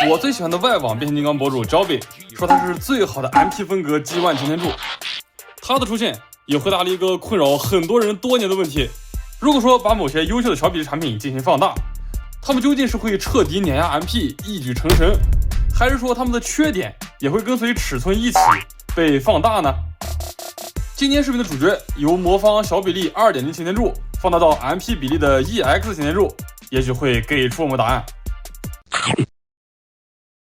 我最喜欢的外网变形金刚博主焦贝说它是最好的 MP 风格 G1 擎天柱。它的出现也回答了一个困扰很多人多年的问题：如果说把某些优秀的小比例产品进行放大，它们究竟是会彻底碾压 MP 一举成神，还是说它们的缺点也会跟随尺寸一起被放大呢？今天视频的主角由魔方小比例 2.0 擎天柱放大到 MP 比例的 EX 擎天柱，也许会给出我们答案。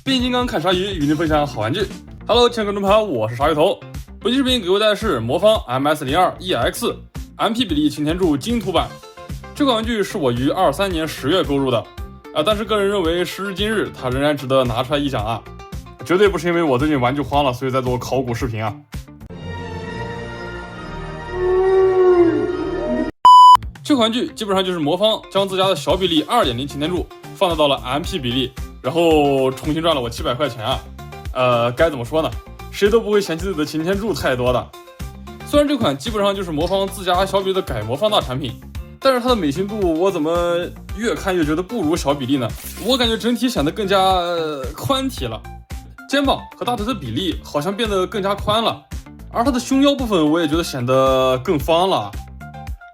变形金刚看鲨鱼与您分享好玩具。Hello， 亲爱的观众朋友，我是鲨鱼头。本期视频给各位带来的是魔方 MS02 EX MP 比例擎天柱精图版。这款玩具是我于23年10月购入的但是个人认为时至今日它仍然值得拿出来一讲啊，绝对不是因为我最近玩具荒了所以在做考古视频啊。这款玩具基本上就是魔方将自家的小比例 2.0 擎天柱放大到了 MP 比例，然后重新赚了我700块钱啊。该怎么说呢？谁都不会嫌弃自己的擎天柱太多的。虽然这款基本上就是魔方自家小比例的改模放大产品，但是它的美型度我怎么越看越觉得不如小比例呢？我感觉整体显得更加宽体了，肩膀和大腿的比例好像变得更加宽了，而它的胸腰部分我也觉得显得更方了。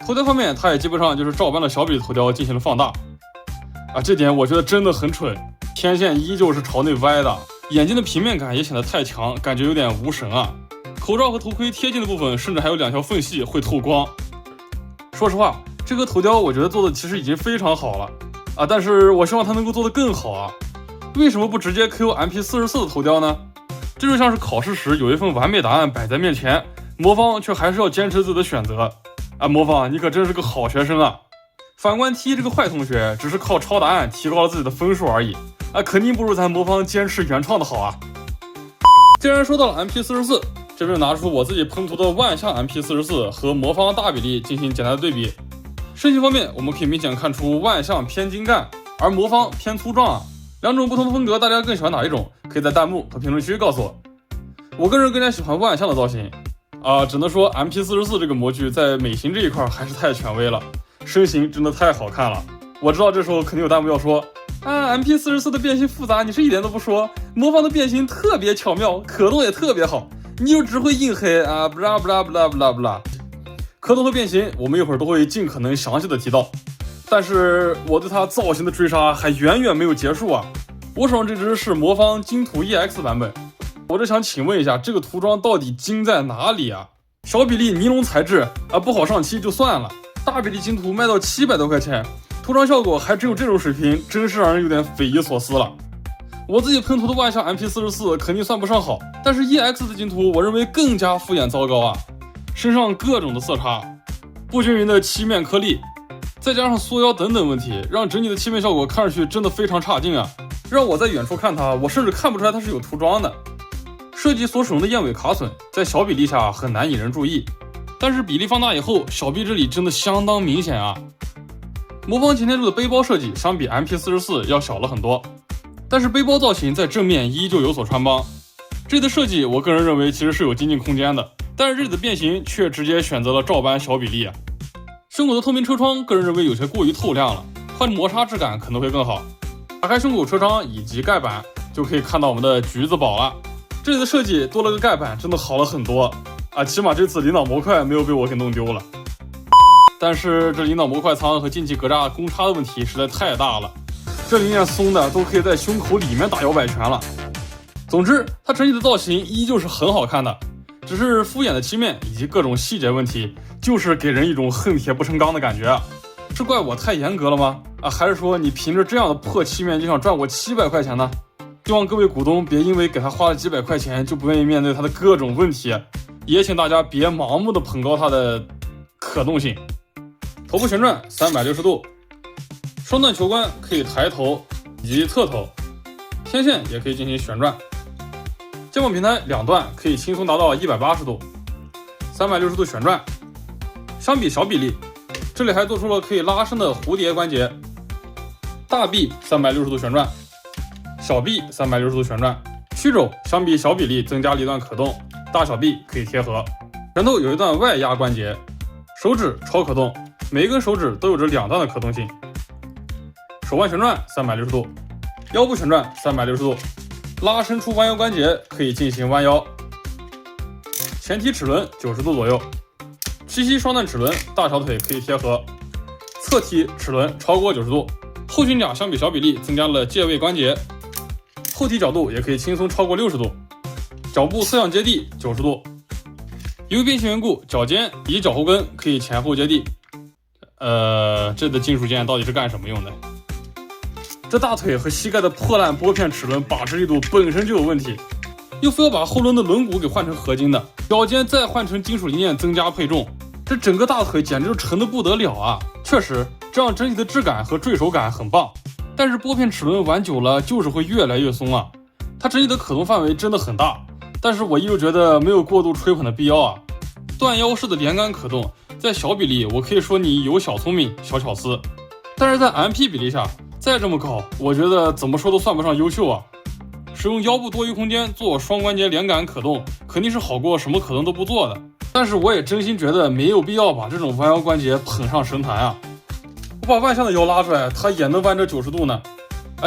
头雕方面它也基本上就是照搬了小比例头雕进行了放大这点我觉得真的很蠢，天线依旧是朝内歪的，眼睛的平面感也显得太强，感觉有点无神啊。口罩和头盔贴近的部分甚至还有2条缝隙会透光。说实话，这个头雕我觉得做的其实已经非常好了但是我希望它能够做得更好啊。为什么不直接 Q MP44 的头雕呢？这就像是考试时有一份完美答案摆在面前，魔方却还是要坚持自己的选择魔方你可真是个好学生啊。反观 T 这个坏同学只是靠抄答案提高了自己的分数而已肯定不如咱魔方坚持原创的好啊。既然说到了 MP44， 这边拿出我自己喷涂的万象 MP44 和魔方大比例进行简单的对比。身形方面我们可以明显看出万象偏精干，而魔方偏粗壮两种不同的风格，大家更喜欢哪一种？可以在弹幕和评论区告诉我。我个人更加喜欢万象的造型只能说 MP44 这个模具在美型这一块还是太权威了，身形真的太好看了。我知道这时候肯定有弹幕要说MP44 的变形复杂，你是一点都不说，魔方的变形特别巧妙，可动也特别好，你就只会硬黑不啦不啦不啦不啦不啦。可动和变形我们一会儿都会尽可能详细的提到，但是我对它造型的追杀还远远没有结束我手上这只是魔方精图 EX 版本，我这想请问一下，这个涂装到底精在哪里小比例尼龙材质不好上漆就算了，大比例精图卖到700多块钱，涂装效果还只有这种水平，真是让人有点匪夷所思了。我自己喷涂的万象 MP44 肯定算不上好，但是 EX 的精图我认为更加敷衍糟糕身上各种的色差，不均匀的漆面颗粒，再加上缩腰等等问题，让整体的漆面效果看上去真的非常差劲让我在远处看它，我甚至看不出来它是有涂装的。设计所使用的燕尾卡榫在小比例下很难引人注意，但是比例放大以后，小臂这里真的相当明显魔方擎天柱的背包设计相比 MP44 要小了很多，但是背包造型在正面依旧有所穿帮。这里的设计我个人认为其实是有精进空间的，但是这里的变形却直接选择了照搬小比例胸口的透明车窗个人认为有些过于透亮了，换磨砂质感可能会更好。打开胸口车窗以及盖板就可以看到我们的橘子宝了，这里的设计多了个盖板真的好了很多起码这次领导模块没有被我给弄丢了。但是这领导模块仓和进气格栅公差的问题实在太大了，这里面松的都可以在胸口里面打摇摆拳了。总之它整体的造型依旧是很好看的，只是敷衍的漆面以及各种细节问题，就是给人一种恨铁不成钢的感觉是怪我太严格了吗还是说你凭着这样的破漆面就想赚我700块钱呢？希望各位股东别因为给他花了几百块钱就不愿意面对他的各种问题，也请大家别盲目的捧高它的可动性。头部旋转360度，双段球冠可以抬头以及侧头，天线也可以进行旋转，肩膀平台两段可以轻松达到180度，360度旋转。相比小比例，这里还做出了可以拉伸的蝴蝶关节，大臂360度旋转，小臂360度旋转，曲肘相比小比例增加了一段可动，大小臂可以贴合，拳头有一段外压关节，手指超可动，每一根手指都有着2段的可动性。手腕旋转360度，腰部旋转360度，拉伸出弯腰关节可以进行弯腰。前踢齿轮90度左右，屈膝双段齿轮大小腿可以贴合，侧踢齿轮超过90度。后胸甲相比小比例增加了借位关节，后踢角度也可以轻松超过60度，脚部侧向接地90度。因为变形缘故，脚尖以及脚后跟可以前后接地。这的金属件到底是干什么用的？这大腿和膝盖的破烂拨片齿轮把持力度本身就有问题，又非要把后轮的轮毂给换成合金的，脚尖再换成金属零件增加配重，这整个大腿简直就沉得不得了啊！确实，这样整体的质感和坠手感很棒，但是拨片齿轮玩久了就是会越来越松啊。它整体的可动范围真的很大，但是我依旧觉得没有过度吹捧的必要啊。断腰式的连杆可动，在小比例我可以说你有小聪明小巧思，但是在 MP 比例下再这么搞，我觉得怎么说都算不上优秀啊。使用腰部多余空间做双关节连杆可动，肯定是好过什么可动都不做的。但是我也真心觉得没有必要把这种弯腰关节捧上神坛啊！我把万向的腰拉出来，它也能弯着90度呢。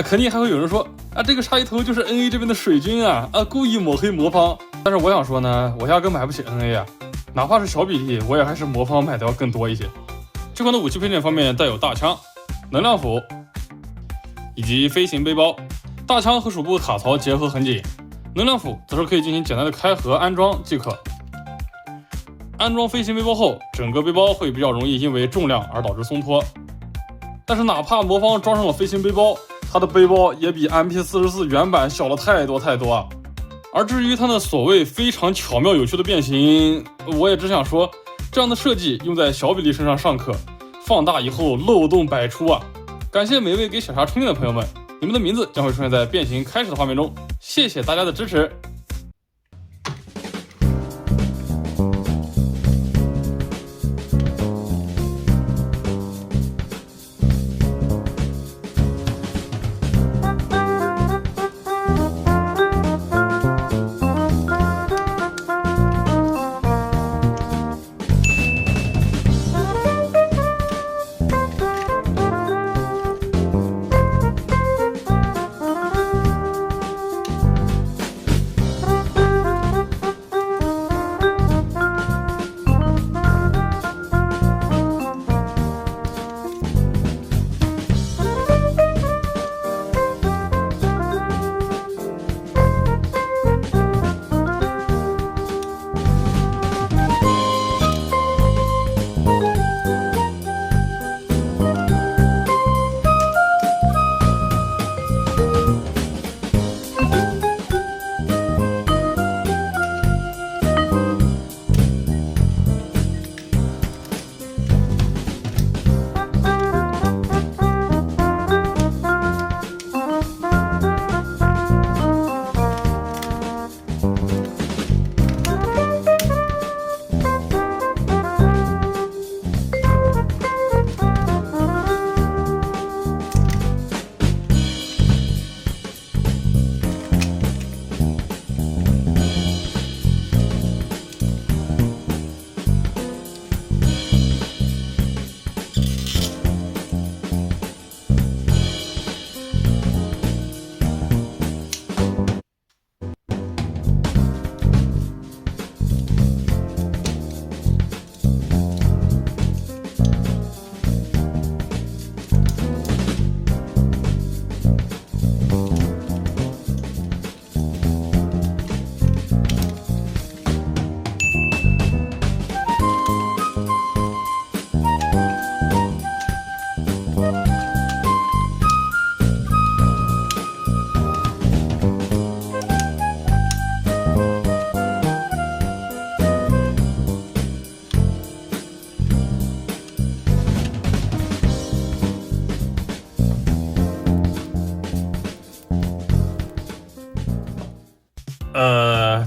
肯定还会有人说这个差一头就是 NA 这边的水军啊，故意抹黑魔方。但是我想说呢，我压根买不起 NA 啊，哪怕是小比例，我也还是魔方买的要更多一些。这款的武器配件方面带有大枪、能量斧以及飞行背包。大枪和手部卡槽结合很紧，能量斧则是可以进行简单的开合安装即可。安装飞行背包后，整个背包会比较容易因为重量而导致松脱。但是哪怕魔方装上了飞行背包，它的背包也比 MP44 原版小了太多啊。而至于它的所谓非常巧妙有趣的变形，我也只想说，这样的设计用在小比例身上尚可，放大以后漏洞百出啊！感谢每位给小茶充电的朋友们，你们的名字将会出现在变形开始的画面中，谢谢大家的支持。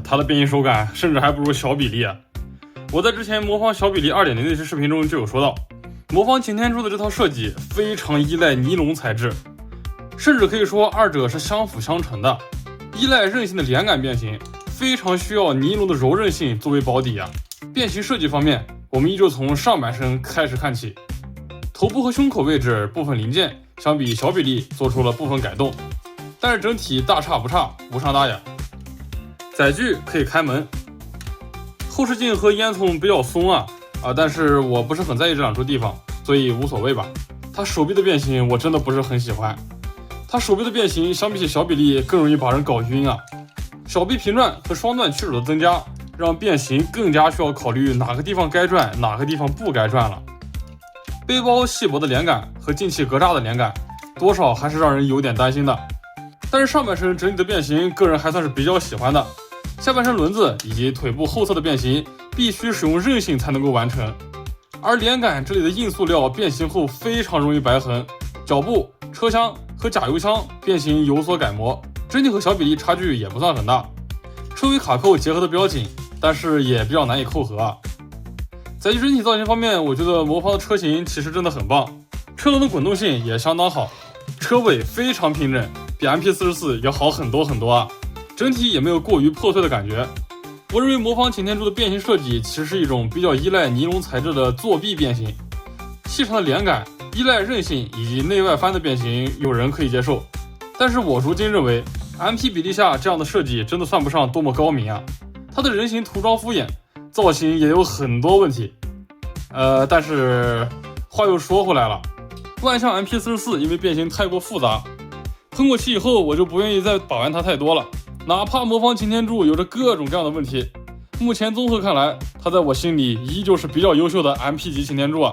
它的变形手感甚至还不如小比例啊！我在之前魔方小比例 2.0 那期视频中就有说到，魔方擎天柱的这套设计非常依赖尼龙材质，甚至可以说二者是相辅相成的。依赖韧性的连杆变形，非常需要尼龙的柔韧性作为保底啊。变形设计方面，我们依旧从上半身开始看起，头部和胸口位置部分零件相比小比例做出了部分改动，但是整体大差不差，无伤大雅。载具可以开门，后视镜和烟囱比较松但是我不是很在意这两处地方，所以无所谓吧。它手臂的变形我真的不是很喜欢，它手臂的变形相比起小比例更容易把人搞晕小臂平转和双段曲肘的增加，让变形更加需要考虑哪个地方该转，哪个地方不该转了。背包细薄的连杆和进气格栅的连杆，多少还是让人有点担心的。但是上半身整体的变形，个人还算是比较喜欢的。下半身轮子以及腿部后侧的变形，必须使用韧性才能够完成。而连杆这里的硬塑料变形后非常容易白痕，脚部、车厢和加油箱变形有所改模，整体和小比例差距也不算很大。车尾卡扣结合的比较紧，但是也比较难以扣合在整体造型方面，我觉得魔方的车型其实真的很棒，车轮的滚动性也相当好，车尾非常平整，比 MP44 要好很多很多整体也没有过于破碎的感觉。我认为魔方擎天柱的变形设计其实是一种比较依赖尼龙材质的作弊变形，细长的连杆依赖韧性以及内外翻的变形，有人可以接受，但是我如今认为 MP 比例下这样的设计真的算不上多么高明它的人形涂装敷衍，造型也有很多问题。但是话又说回来了，万象 MP44 因为变形太过复杂，喷过漆以后我就不愿意再把玩它太多了。哪怕魔方擎天柱有着各种各样的问题，目前综合看来，它在我心里依旧是比较优秀的 MP 级擎天柱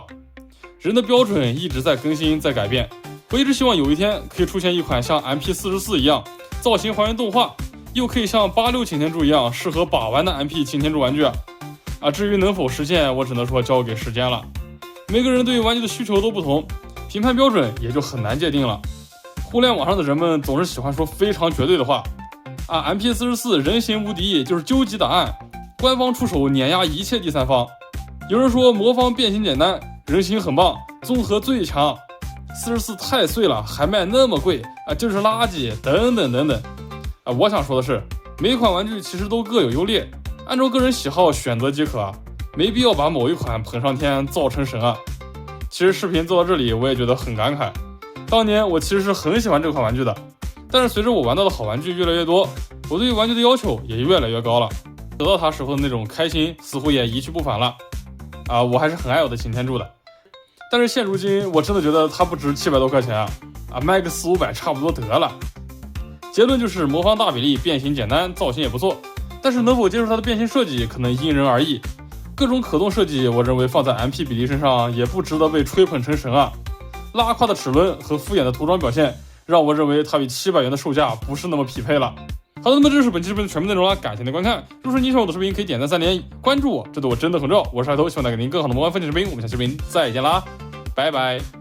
人的标准一直在更新，在改变。我一直希望有一天可以出现一款像 MP44 一样造型还原动画，又可以像86擎天柱一样适合把玩的 MP 擎天柱玩具至于能否实现，我只能说交给时间了。每个人对于玩具的需求都不同，评判标准也就很难界定了。互联网上的人们总是喜欢说非常绝对的话MP44 人形无敌，就是究极答案，官方出手碾压一切第三方。有人说魔方变形简单，人形很棒，综合最强，44太碎了还卖那么贵就是垃圾等等等等我想说的是，每一款玩具其实都各有优劣，按照个人喜好选择即可没必要把某一款捧上天造成神其实视频做到这里我也觉得很感慨，当年我其实是很喜欢这款玩具的，但是随着我玩到的好玩具越来越多，我对于玩具的要求也越来越高了，得到它时候的那种开心似乎也一去不返了我还是很爱我的擎天柱的，但是现如今我真的觉得它不值700多块钱卖个400-500差不多得了。结论就是魔方大比例，变形简单，造型也不错，但是能否接受它的变形设计可能因人而异。各种可动设计我认为放在 MP 比例身上也不值得被吹捧成神拉胯的齿轮和敷衍的涂装表现让我认为它与700元的售价不是那么匹配了。好的，那么这就是本期视频的全部内容了，感谢您的观看。如果说您喜欢我的视频，可以点赞3连，关注我，这对我真的很重要。我是海头，希望带给您更好的魔方分享视频，我们下期视频再见啦，拜拜。